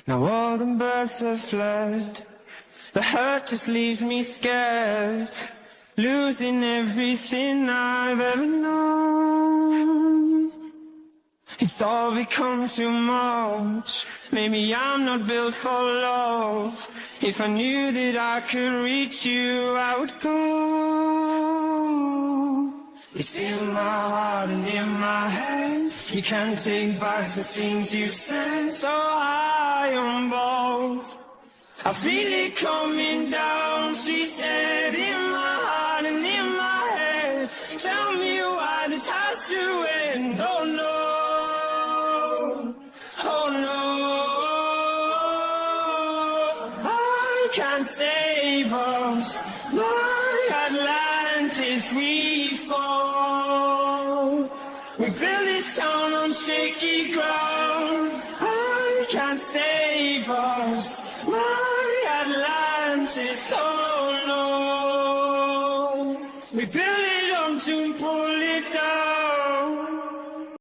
Now all the birds have fled. The hurt just leaves me scared, losing everything I've ever known. It's all become too much. Maybe I'm not built for love. If I knew that I could reach you, I would go. It's in my heart and in my head. You can't take back the things you said. So high on both, I feel it coming down, she said, in my heart and in my head. Tell me why this has to end. Oh no, oh no, I can't save us. My Atlantis, we fall. We build this town on shaky ground. I can't save us. My Atlantis, oh no. We build it up to pull it down.